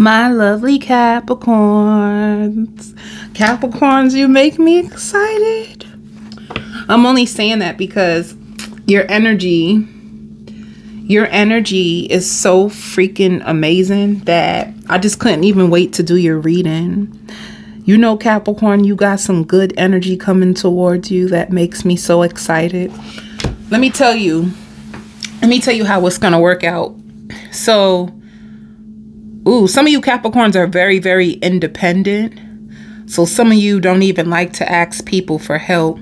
My lovely Capricorns. Capricorns, you make me excited. I'm only saying that because your energy is so freaking amazing that I just couldn't even wait to do your reading. You know, Capricorn, you got some good energy coming towards you that makes me so excited. Let me tell you how it's going to work out. So, some of you Capricorns are very, very independent. So some of you don't even like to ask people for help.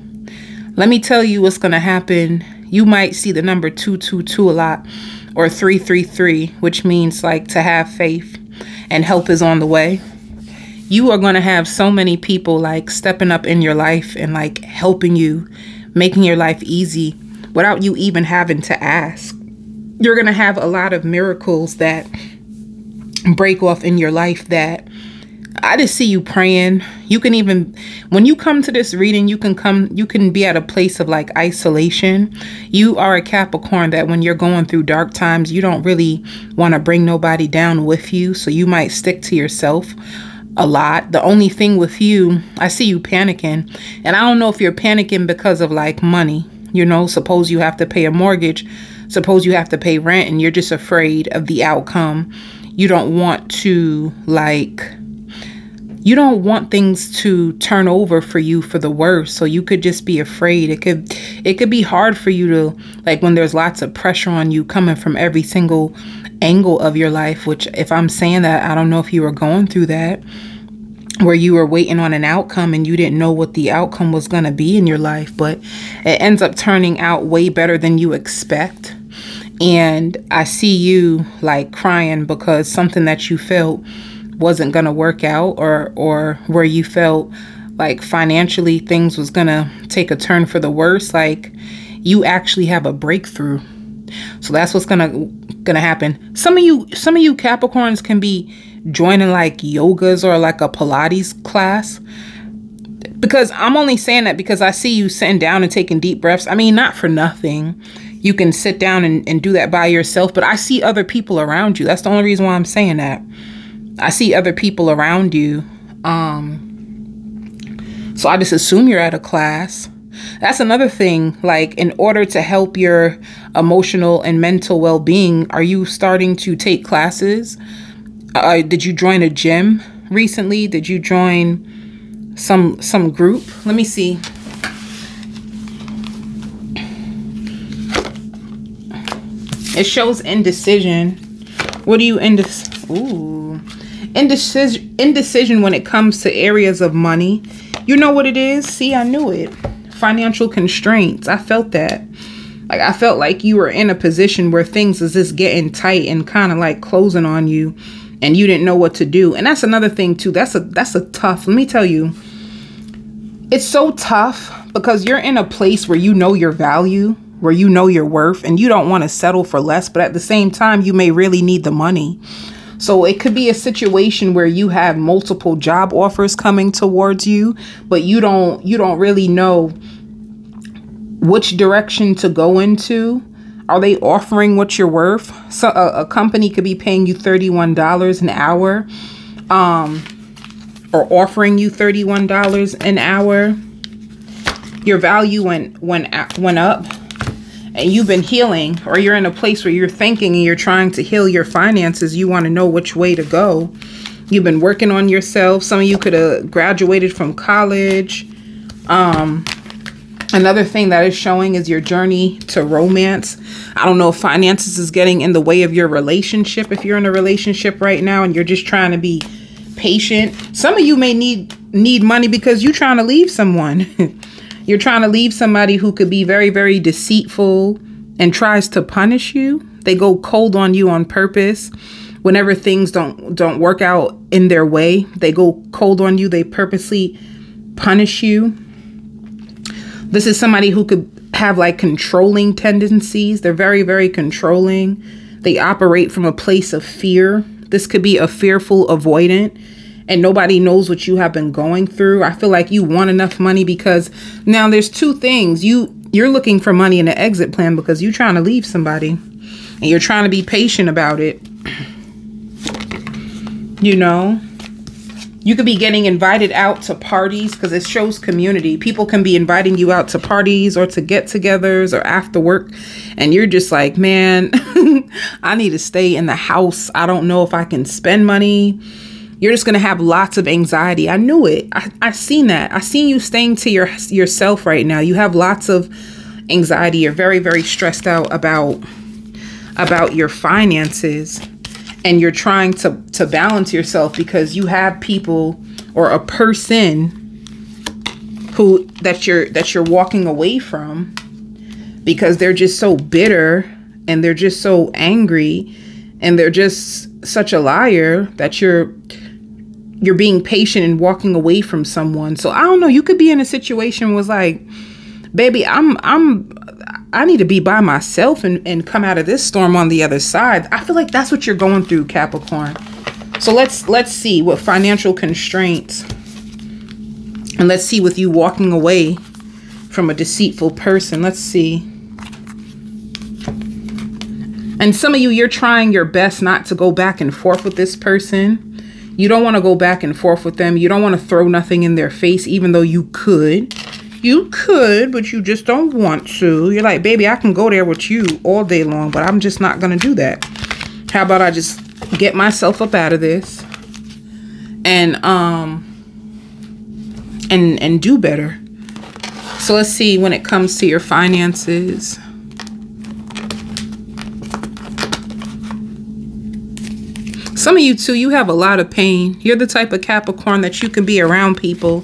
Let me tell you what's going to happen. You might see the number 222 a lot, or 333, which means like to have faith and help is on the way. You are going to have so many people like stepping up in your life and like helping you, making your life easy without you even having to ask. You're going to have a lot of miracles that break off in your life that I just see you praying. You can even, when you come to this reading, you can be at a place of like isolation. You are a Capricorn that when you're going through dark times, you don't really want to bring nobody down with you. So you might stick to yourself a lot. The only thing with you, I see you panicking, and I don't know if you're panicking because of like money. You know, suppose you have to pay a mortgage, suppose you have to pay rent, and you're just afraid of the outcome. You don't want to you don't want things to turn over for you for the worse. So you could just be afraid. It could be hard for you to, like, when there's lots of pressure on you coming from every single angle of your life, which if I'm saying that, I don't know if you were going through that, where you were waiting on an outcome and you didn't know what the outcome was going to be in your life, but it ends up turning out way better than you expect. And I see you like crying because something that you felt wasn't going to work out, or where you felt like financially things was going to take a turn for the worse. Like you actually have a breakthrough. So that's what's going to happen. Some of you Capricorns can be joining like yogas or like a Pilates class, because I'm only saying that because I see you sitting down and taking deep breaths. I mean, not for nothing. You can sit down and do that by yourself, but I see other people around you. That's the only reason why I'm saying that. I see other people around you. So I just assume you're at a class. That's another thing. Like, in order to help your emotional and mental well-being, are you starting to take classes? Did you join a gym recently? Did you join some group? Let me see. It shows indecision. What do you indecision when it comes to areas of money. You know what it is? See, I knew it. Financial constraints. I felt that. Like, I felt like you were in a position where things is just getting tight and kind of like closing on you, and you didn't know what to do. And that's another thing too. That's a tough, let me tell you, it's so tough because you're in a place where you know your value, where you know your worth, and you don't want to settle for less, but at the same time, you may really need the money. So it could be a situation where you have multiple job offers coming towards you, but you don't really know which direction to go into. Are they offering what you're worth? So a company could be paying you $31 an hour, or offering you $31 an hour. Your value went up. And you've been healing, or you're in a place where you're thinking and you're trying to heal your finances. You want to know which way to go. You've been working on yourself. Some of you could have graduated from college. Another thing that is showing is your journey to romance. I don't know if finances is getting in the way of your relationship. If you're in a relationship right now and you're just trying to be patient. Some of you may need money because you're trying to leave someone. You're trying to leave somebody who could be very, very deceitful and tries to punish you. They go cold on you on purpose. Whenever things don't work out in their way, they go cold on you. They purposely punish you. This is somebody who could have like controlling tendencies. They're very, very controlling. They operate from a place of fear. This could be a fearful avoidant. And nobody knows what you have been going through. I feel like you want enough money because now there's two things. You're looking for money in an exit plan because you're trying to leave somebody and you're trying to be patient about it. You know, you could be getting invited out to parties because it shows community. People can be inviting you out to parties or to get-togethers or after work. And you're just like, man, I need to stay in the house. I don't know if I can spend money. You're just going to have lots of anxiety. I knew it. I seen that. I seen you staying to yourself right now. You have lots of anxiety. You're very, very stressed out about your finances. And you're trying to balance yourself because you have people or a person that you're walking away from because they're just so bitter and they're just so angry and they're just such a liar that you're being patient and walking away from someone. So I don't know, you could be in a situation where it's like, baby, I need to be by myself and come out of this storm on the other side. I feel like that's what you're going through, Capricorn. So let's see what financial constraints, and let's see with you walking away from a deceitful person. Let's see. And some of you, you're trying your best not to go back and forth with this person. You don't want to go back and forth with them. You don't want to throw nothing in their face, even though you could. You could, but you just don't want to. You're like, baby, I can go there with you all day long, but I'm just not going to do that. How about I just get myself up out of this and do better. So let's see when it comes to your finances. Some of you too, you have a lot of pain. You're the type of Capricorn that you can be around people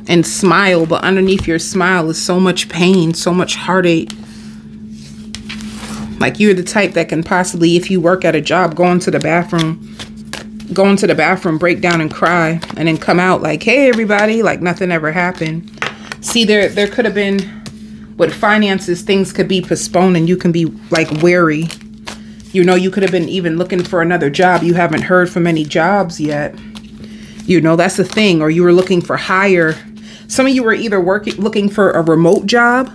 and smile, but underneath your smile is so much pain, so much heartache. Like you're the type that can possibly, if you work at a job, go into the bathroom, break down and cry, and then come out like, hey, everybody, like nothing ever happened. See, there could have been, with finances, things could be postponed and you can be like wary. You know, you could have been even looking for another job. You haven't heard from any jobs yet. You know, that's the thing. Or you were looking for higher. Some of you were either looking for a remote job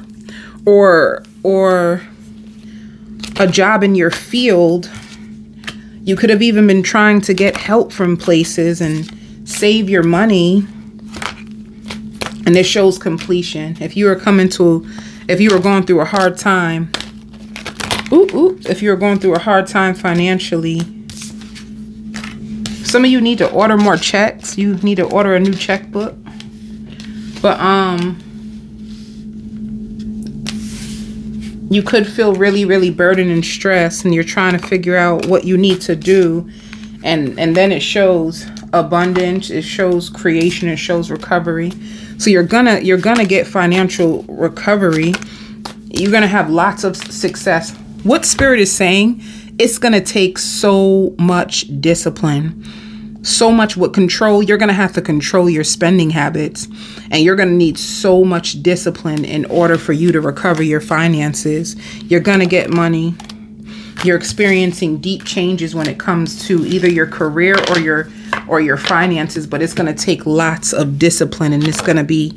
or a job in your field. You could have even been trying to get help from places and save your money. And it shows completion. If you were going through a hard time, if you're going through a hard time financially, some of you need to order more checks. You need to order a new checkbook. But you could feel really, really burdened and stressed, and you're trying to figure out what you need to do. And then it shows abundance, it shows creation, it shows recovery. So you're gonna get financial recovery. You're gonna have lots of success. What Spirit is saying, it's gonna take so much discipline. So much with control. You're going to have to control your spending habits, and you're going to need so much discipline in order for you to recover your finances. You're going to get money. You're experiencing deep changes when it comes to either your career or your finances, but it's going to take lots of discipline, and it's going to be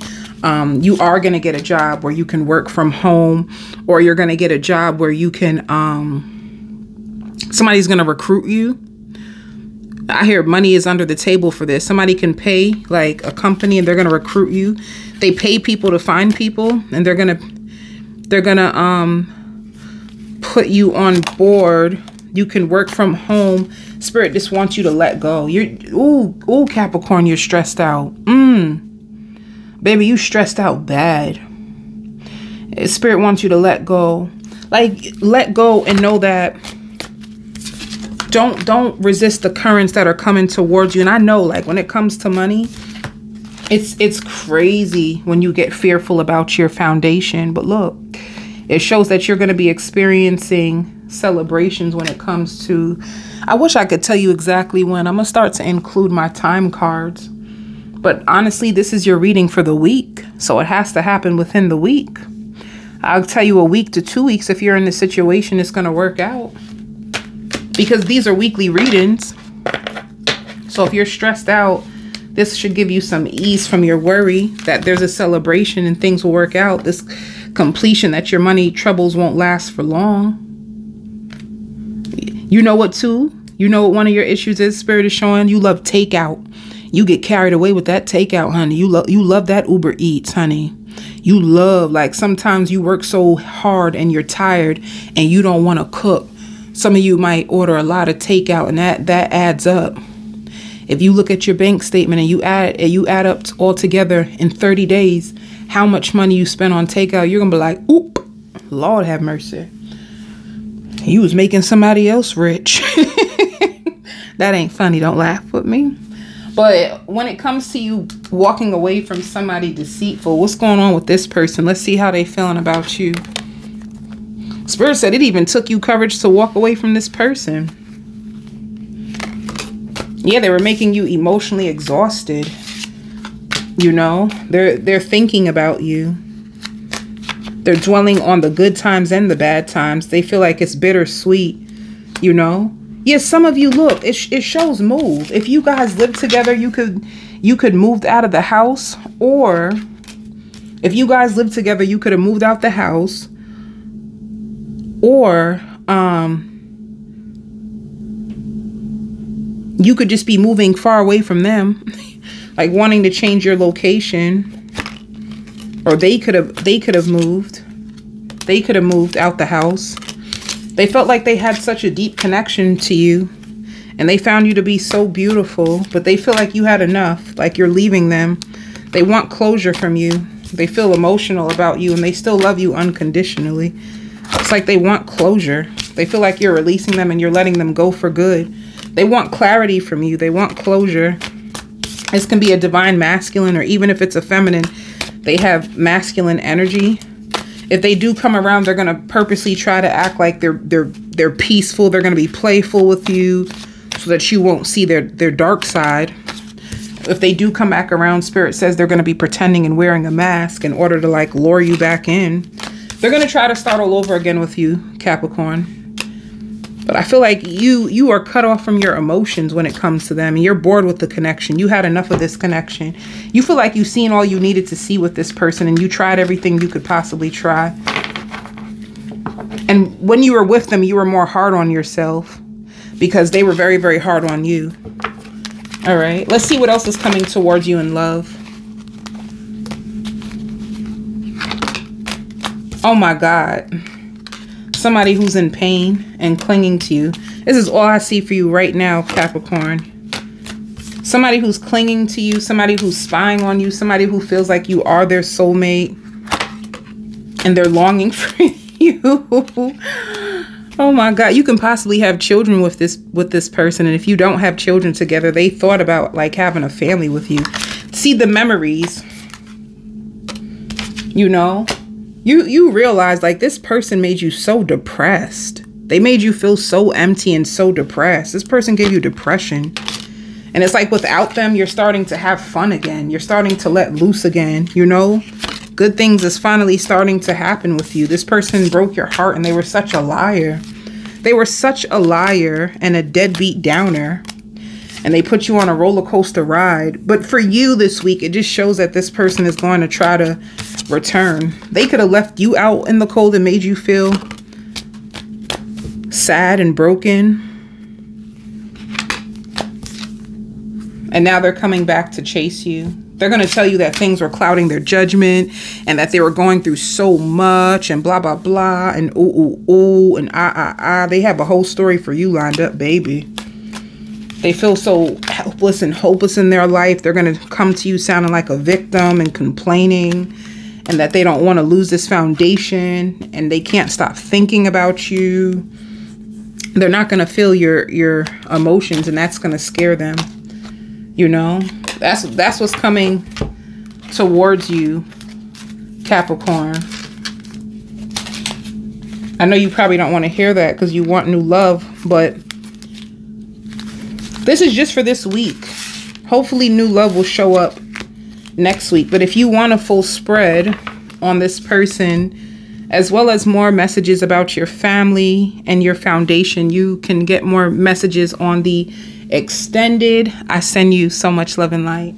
you are going to get a job where you can work from home, or you're going to get a job where you can somebody's going to recruit you. I hear money is under the table for this. Somebody can pay, like a company, and they're going to recruit you. They pay people to find people, and they're going to put you on board. You can work from home. Spirit just wants you to let go. Ooh, Capricorn, you're stressed out. Baby, you stressed out bad. Spirit wants you to let go. Like, let go and know that don't resist the currents that are coming towards you. And I know, like, when it comes to money, it's crazy when you get fearful about your foundation. But look, it shows that you're going to be experiencing celebrations when it comes to, I wish I could tell you exactly when. I'm going to start to include my time cards. But honestly, this is your reading for the week. So it has to happen within the week. I'll tell you a week to 2 weeks if you're in the situation it's going to work out. Because these are weekly readings. So if you're stressed out, this should give you some ease from your worry that there's a celebration and things will work out. This completion that your money troubles won't last for long. You know what, too? You know what one of your issues is? Spirit is showing you love takeout. You get carried away with that takeout, honey. You love that Uber Eats, honey. You love, like, sometimes you work so hard and you're tired and you don't want to cook. Some of you might order a lot of takeout, and that adds up. If you look at your bank statement and you add up all together in 30 days, how much money you spent on takeout, you're going to be like, oop, Lord have mercy. You was making somebody else rich. That ain't funny. Don't laugh with me. But when it comes to you walking away from somebody deceitful, what's going on with this person? Let's see how they feeling about you. Spirit said it even took you courage to walk away from this person. Yeah, they were making you emotionally exhausted. You know, they're thinking about you. They're dwelling on the good times and the bad times. They feel like it's bittersweet, you know. Yes, some of you, look, it shows move. If you guys live together, you could move out of the house, or if you guys live together, you could have moved out the house, or you could just be moving far away from them, like wanting to change your location, or they could have moved. They could have moved out the house. They felt like they had such a deep connection to you, and they found you to be so beautiful, but they feel like you had enough, like you're leaving them. They want closure from you. They feel emotional about you, and they still love you unconditionally. It's like they want closure. They feel like you're releasing them and you're letting them go for good. They want clarity from you. They want closure. This can be a divine masculine, or even if it's a feminine, they have masculine energy. If they do come around, they're going to purposely try to act like they're peaceful. They're going to be playful with you so that you won't see their dark side. If they do come back around, Spirit says they're going to be pretending and wearing a mask in order to, like, lure you back in. They're going to try to start all over again with you, Capricorn. But I feel like you are cut off from your emotions when it comes to them, and you're bored with the connection. You had enough of this connection. You feel like you've seen all you needed to see with this person, and you tried everything you could possibly try. And when you were with them, you were more hard on yourself because they were very, very hard on you. All right, let's see what else is coming towards you in love. Oh my God. Somebody who's in pain and clinging to you. This is all I see for you right now, Capricorn. Somebody who's clinging to you, somebody who's spying on you, somebody who feels like you are their soulmate and they're longing for you. Oh my God, you can possibly have children with this person, and if you don't have children together, they thought about, like, having a family with you. See the memories, you know. You realize, like, this person made you so depressed. They made you feel so empty and so depressed. This person gave you depression. And it's like without them, you're starting to have fun again. You're starting to let loose again, you know? Good things is finally starting to happen with you. This person broke your heart, and they were such a liar. They were such a liar and a deadbeat downer. And they put you on a roller coaster ride. But for you this week, it just shows that this person is going to try to return. They could have left you out in the cold and made you feel sad and broken. And now they're coming back to chase you. They're going to tell you that things were clouding their judgment and that they were going through so much and blah, blah, blah, and ooh, ooh, ooh, and ah. They have a whole story for you lined up, baby. They feel so helpless and hopeless in their life. They're going to come to you sounding like a victim and complaining, and that they don't want to lose this foundation, and they can't stop thinking about you. They're not going to feel your emotions, and that's going to scare them. You know, that's what's coming towards you, Capricorn. I know you probably don't want to hear that because you want new love, but this is just for this week. Hopefully new love will show up next week. But if you want a full spread on this person, as well as more messages about your family and your foundation, you can get more messages on the extended. I send you so much love and light.